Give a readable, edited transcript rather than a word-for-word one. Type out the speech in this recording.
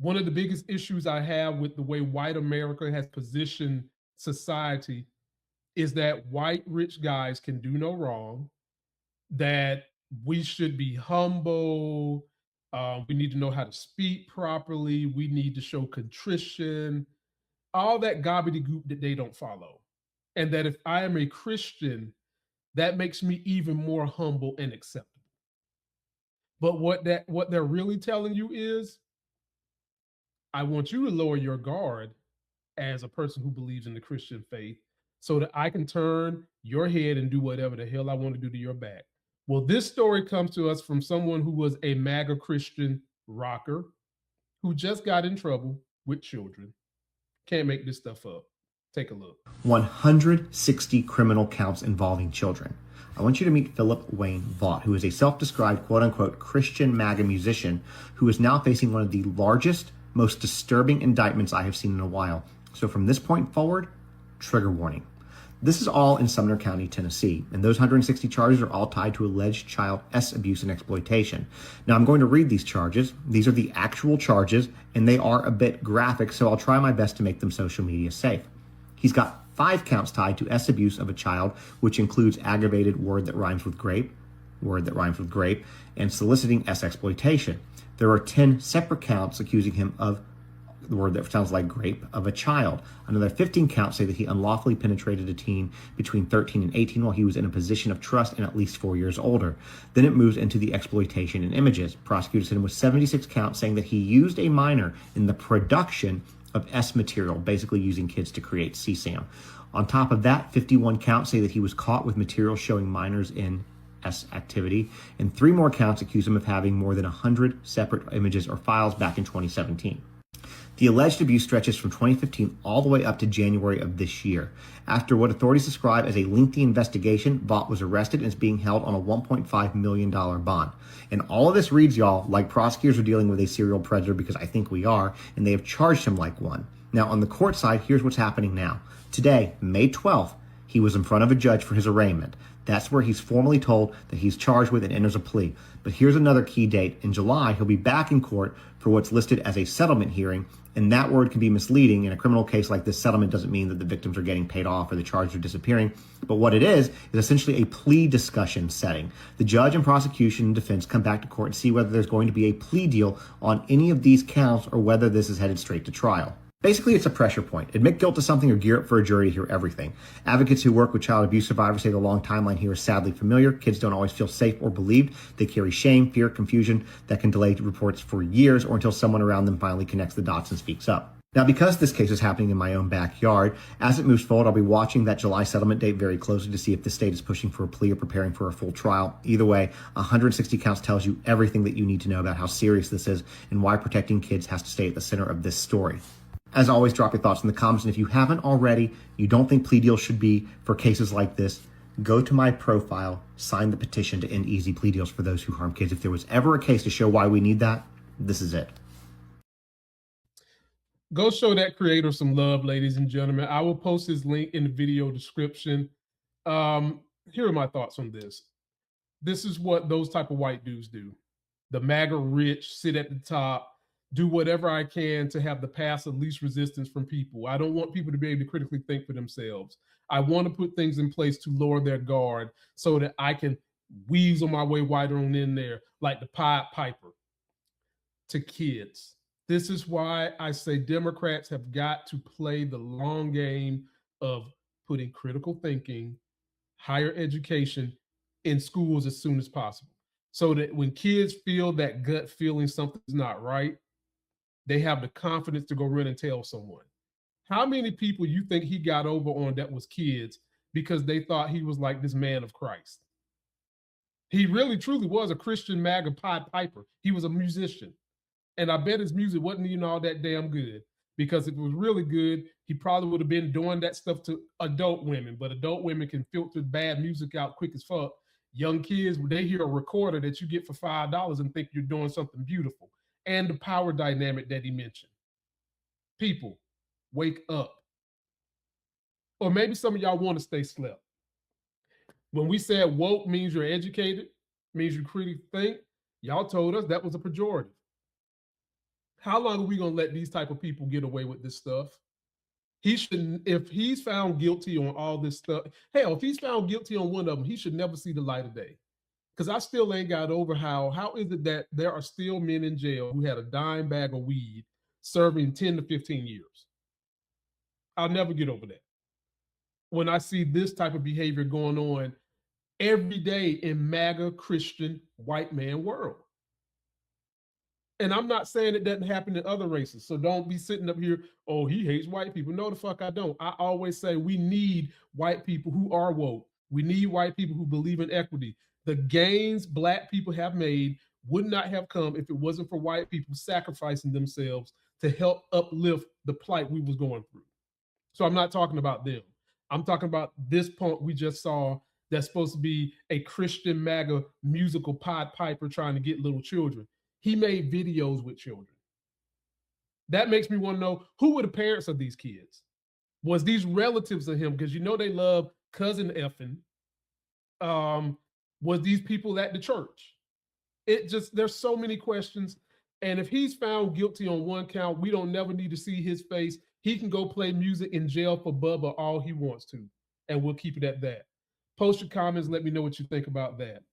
one of the biggest issues I have with the way white America has positioned society is that white rich guys can do no wrong, that we should be humble. We need to know how to speak properly. We need to show contrition, all that gobbledygook that they don't follow. And that if I am a Christian, that makes me even more humble and acceptable. But what they're really telling you is, I want you to lower your guard as a person who believes in the Christian faith so that I can turn your head and do whatever the hell I want to do to your back. Well, this story comes to us from someone who was a MAGA Christian rocker who just got in trouble with children. Can't make this stuff up. Take a look. 160 criminal counts involving children. I want you to meet Philip Wayne Vaught, who is a self-described quote-unquote Christian MAGA musician who is now facing one of the largest, most disturbing indictments I have seen in a while. So from this point forward, trigger warning. This is all in Sumner County, Tennessee, and those 160 charges are all tied to alleged child abuse and exploitation. Now, I'm going to read these charges. These are the actual charges, and they are a bit graphic, so I'll try my best to make them social media safe. He's got 5 counts tied to abuse of a child, which includes aggravated word that rhymes with grape, and soliciting exploitation. There are 10 separate counts accusing him of the word that sounds like grape of a child. Another 15 counts say that he unlawfully penetrated a teen between 13 and 18 while he was in a position of trust and at least 4 years older. Then it moves into the exploitation in images. Prosecutors hit him with 76 counts saying that he used a minor in the production of S material, basically using kids to create CSAM. On top of that, 51 counts say that he was caught with material showing minors in S activity, and 3 more counts accuse him of having more than 100 separate images or files back in 2017. The alleged abuse stretches from 2015 all the way up to January of this year. After what authorities describe as a lengthy investigation, Vaught was arrested and is being held on a $1.5 million bond. And all of this reads, y'all, like prosecutors are dealing with a serial predator, because I think we are, and they have charged him like one. Now, on the court side, here's what's happening now. Today, May 12th, he was in front of a judge for his arraignment. That's where he's formally told that he's charged with and enters a plea. But here's another key date. In July, he'll be back in court for what's listed as a settlement hearing, and that word can be misleading. In a criminal case like this, settlement doesn't mean that the victims are getting paid off or the charges are disappearing. But what it is essentially a plea discussion setting. The judge and prosecution and defense come back to court and see whether there's going to be a plea deal on any of these counts or whether this is headed straight to trial. Basically, it's a pressure point. Admit guilt to something or gear up for a jury to hear everything. Advocates who work with child abuse survivors say the long timeline here is sadly familiar. Kids don't always feel safe or believed. They carry shame, fear, confusion that can delay reports for years or until someone around them finally connects the dots and speaks up. Now, because this case is happening in my own backyard, as it moves forward, I'll be watching that July settlement date very closely to see if the state is pushing for a plea or preparing for a full trial. Either way, 160 counts tells you everything that you need to know about how serious this is and why protecting kids has to stay at the center of this story. As always, drop your thoughts in the comments, and if you haven't already, you don't think plea deals should be for cases like this, go to my profile, sign the petition to end easy plea deals for those who harm kids. If there was ever a case to show why we need that, this is it. Go show that creator some love, ladies and gentlemen. I will post his link in the video description. Here are my thoughts on this. This is what those type of white dudes do. The MAGA rich sit at the top, do whatever I can to have the path of least resistance from people. I don't want people to be able to critically think for themselves. I want to put things in place to lower their guard so that I can weasel my way wider on in there, like the Pied Piper to kids. This is why I say Democrats have got to play the long game of putting critical thinking, higher education in schools as soon as possible, so that when kids feel that gut feeling something's not right, they have the confidence to go run and tell someone. How many people you think he got over on that was kids because they thought he was like this man of Christ? He really truly was a Christian MAGA Pied Piper. He was a musician. And I bet his music wasn't even all that damn good, because if it was really good, he probably would have been doing that stuff to adult women. But adult women can filter bad music out quick as fuck. Young kids, when they hear a recorder that you get for $5 and think you're doing something beautiful. And the power dynamic that he mentioned. People, wake up. Or maybe some of y'all want to stay slept. When we said woke means you're educated, means you critically think, y'all told us that was a pejorative. How long are we going to let these type of people get away with this stuff? He shouldn't, if he's found guilty on all this stuff, hell, if he's found guilty on one of them, he should never see the light of day. Because I still ain't got over how is it that there are still men in jail who had a dime bag of weed serving 10 to 15 years. I'll never get over that. When I see this type of behavior going on every day in MAGA Christian white man world. And I'm not saying it doesn't happen in other races. So don't be sitting up here, oh, he hates white people. No, the fuck I don't. I always say we need white people who are woke. We need white people who believe in equity. The gains Black people have made would not have come if it wasn't for white people sacrificing themselves to help uplift the plight we was going through. So I'm not talking about them. I'm talking about this punk we just saw that's supposed to be a Christian MAGA musical Pied Piper trying to get little children. He made videos with children. That makes me want to know, who were the parents of these kids? Was these relatives of him? Because you know they love cousin effing. Was these people at the church? It just, there's so many questions. And if he's found guilty on one count, we don't never need to see his face. He can go play music in jail for Bubba all he wants to, and we'll keep it at that. Post your comments. Let me know what you think about that.